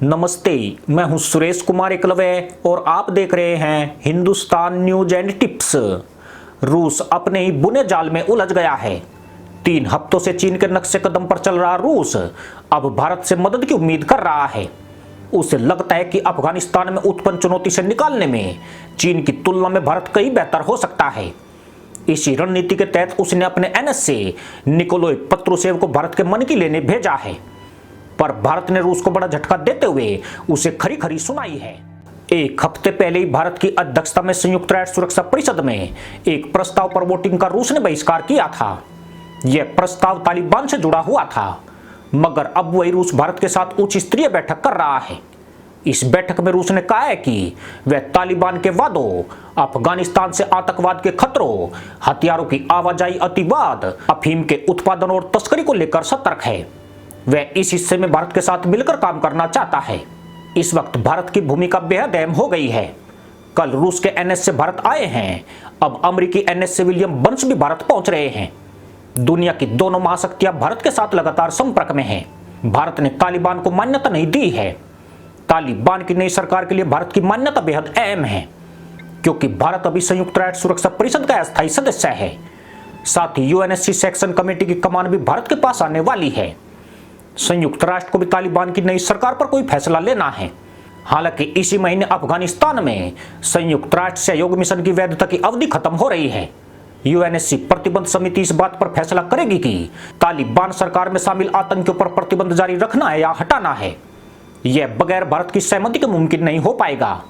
नमस्ते, मैं हूं सुरेश कुमार एकलव्य और आप देख रहे हैं हिंदुस्तान न्यूज एंड टिप्स। रूस अपने ही बुने जाल में उलझ गया है। 3 हफ्तों से चीन के नक्शे कदम पर चल रहा रूस अब भारत से मदद की उम्मीद कर रहा है। उसे लगता है कि अफगानिस्तान में उत्पन्न चुनौती से निकालने में चीन की तुलना में भारत कहीं बेहतर हो सकता है। इसी रणनीति के तहत उसने अपने एनएस से निकोलाई पत्रुशेव को भारत के मन की लेने भेजा है, पर भारत ने रूस को बड़ा झटका देते हुए उसे खरी खरी सुनाई है। 1 हफ्ते पहले ही भारत की अध्यक्षता में संयुक्त राष्ट्र सुरक्षा परिषद में एक प्रस्ताव पर वोटिंग का रूस ने बहिष्कार किया था। यह प्रस्ताव तालिबान से जुड़ा हुआ था, मगर अब वही रूस भारत के साथ उच्च स्तरीय बैठक कर रहा है। इस बैठक में रूस ने कहा है कि वह तालिबान के वादों, अफगानिस्तान से आतंकवाद के खतरों, हथियारों की आवाजाही, अतिवाद, अफीम के उत्पादन और तस्करी को लेकर सतर्क है। वह इस हिस्से में भारत के साथ मिलकर काम करना चाहता है। इस वक्त भारत की भूमिका बेहद अहम हो गई है। कल रूस के एनएस से भारत आए हैं, अब अमेरिकी एनएस से विलियम बर्न्स भी भारत पहुंच रहे हैं। दुनिया की दोनों महाशक्तियां भारत के साथ लगातार संपर्क में हैं। भारत ने तालिबान को मान्यता नहीं दी है। तालिबान की नई सरकार के लिए भारत की मान्यता बेहद अहम है, क्योंकि भारत अभी संयुक्त राष्ट्र सुरक्षा परिषद का अस्थायी सदस्य है। साथ ही यूएनएससी सेक्शन कमेटी की कमान भी भारत के पास आने वाली है। संयुक्त राष्ट्र को भी तालिबान की नई सरकार पर कोई फैसला लेना है। हालांकि इसी महीने अफगानिस्तान में संयुक्त राष्ट्र सहयोग मिशन की वैधता की अवधि खत्म हो रही है। यूएनएससी प्रतिबंध समिति इस बात पर फैसला करेगी कि तालिबान सरकार में शामिल आतंकियों पर प्रतिबंध जारी रखना है या हटाना है। यह बगैर भारत की सहमति के मुमकिन नहीं हो पाएगा।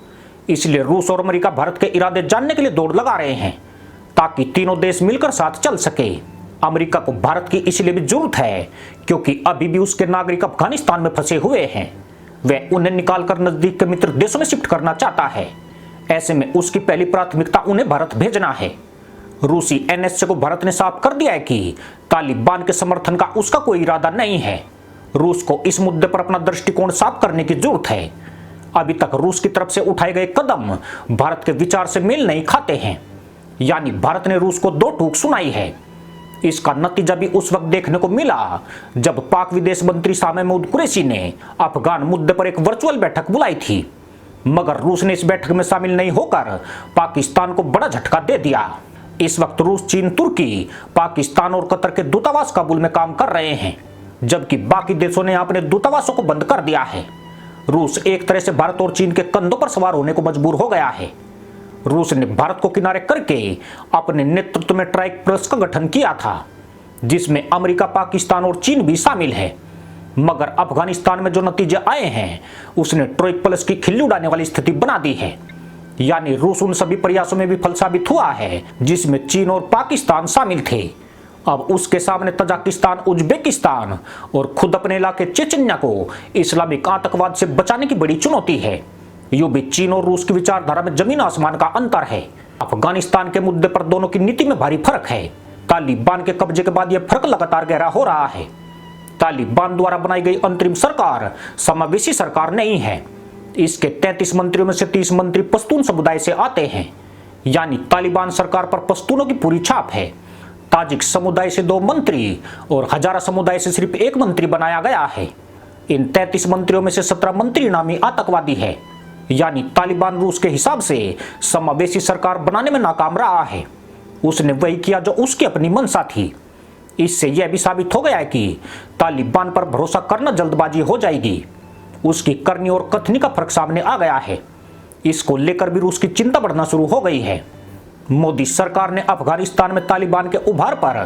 इसलिए रूस और अमेरिका भारत के इरादे जानने के लिए दौड़ लगा रहे हैं, ताकि तीनों देश मिलकर साथ चल सके। अमेरिका को भारत की इसलिए भी जरूरत है क्योंकि अभी भी उसके नागरिक अफगानिस्तान में फंसे हुए हैं। वह उन्हें निकालकर नजदीक के मित्र देशों में शिफ्ट करना चाहता है। ऐसे में उसकी पहली प्राथमिकता उन्हें भारत भेजना है। रूसी एनएसए को भारत ने साफ कर दिया है कि तालिबान के समर्थन का उसका कोई इरादा नहीं है। रूस को इस मुद्दे पर अपना दृष्टिकोण साफ करने की जरूरत है। अभी तक रूस की तरफ से उठाए गए कदम भारत के विचार से मेल नहीं खाते हैं, यानी भारत ने रूस को 2 टूक सुनाई है। इसका नतीजा भी उस वक्त देखने को मिला जब पाक विदेश मंत्री शाह महमूद कुरैशी ने अफगान मुद्दे पर एक वर्चुअल बैठक बुलाई थी, मगर रूस ने इस बैठक में शामिल नहीं होकर पाकिस्तान को बड़ा झटका दे दिया। इस वक्त रूस, चीन, तुर्की, पाकिस्तान और कतर के दूतावास काबुल में काम कर रहे हैं, जबकि बाकी देशों ने अपने दूतावासों को बंद कर दिया है। रूस एक तरह से भारत और चीन के कंधों पर सवार होने को मजबूर हो गया है। रूस ने भारत को किनारे करके अपने नेतृत्व में ट्राइक प्लस का गठन किया था, जिसमें अमेरिका, पाकिस्तान और चीन भी शामिल है। मगर अफगानिस्तान में जो नतीजे आए हैं उसने ट्राइक प्लस की खिल्ली उड़ाने वाली स्थिति बना दी है। यानी रूस उन सभी प्रयासों में विफल साबित हुआ है जिसमें चीन और पाकिस्तान शामिल थे। अब उसके सामने तजाकिस्तान, उज्बेकिस्तान और खुद अपने इलाके चेचन्या को इस्लामिक आतंकवाद से बचाने की बड़ी चुनौती है। यूं भी चीन और रूस की विचारधारा में जमीन आसमान का अंतर है। अफगानिस्तान के मुद्दे पर दोनों की नीति में भारी फर्क है। तालिबान के कब्जे के बाद यह फर्क लगातार गहरा हो रहा है। तालिबान द्वारा बनाई गई अंतरिम सरकार समावेशी सरकार नहीं है। इसके 33 मंत्रियों में से 30 मंत्री पश्तून समुदाय से आते हैं, यानी तालिबान सरकार पर पश्तूनों की पूरी छाप है। ताजिक समुदाय से 2 मंत्री और हजारा समुदाय से सिर्फ 1 मंत्री बनाया गया है। इन 33 मंत्रियों में से 17 मंत्री नामी आतंकवादी है। यानी तालिबान रूस के हिसाब से समावेशी सरकार बनाने में नाकाम रहा है। उसने वही किया जो उसकी अपनी मंशा थी। इससे यह भी साबित हो गया है कि तालिबान पर भरोसा करना जल्दबाजी हो जाएगी। उसकी करनी और कथनी का फर्क सामने आ गया है। इसको लेकर भी रूस की चिंता बढ़ना शुरू हो गई है। मोदी सरकार ने अफगानिस्तान में तालिबान के उभार पर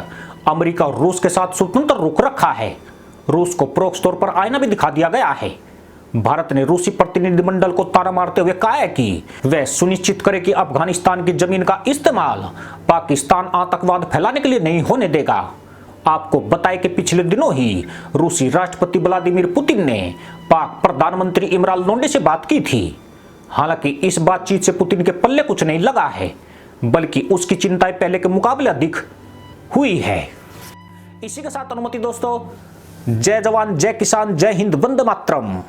अमेरिका और रूस के साथ स्वतंत्र रुख रखा है। रूस को प्रोक्स तौर पर आईना भी दिखा दिया गया है। भारत ने रूसी प्रतिनिधिमंडल को ताना मारते हुए कहा है कि वह सुनिश्चित करे कि अफगानिस्तान की जमीन का इस्तेमाल पाकिस्तान आतंकवाद फैलाने के लिए नहीं होने देगा। आपको बताएं कि पिछले दिनों ही रूसी राष्ट्रपति व्लादिमीर पुतिन ने पाक प्रधानमंत्री इमरान लोंडे से बात की थी। हालांकि इस बातचीत से पुतिन के पल्ले कुछ नहीं लगा है, बल्कि उसकी चिंताएं पहले के मुकाबले अधिक हुई है। इसी के साथ अनुमति दोस्तों, जय जवान, जय किसान, जय हिंद, वंदे मातरम।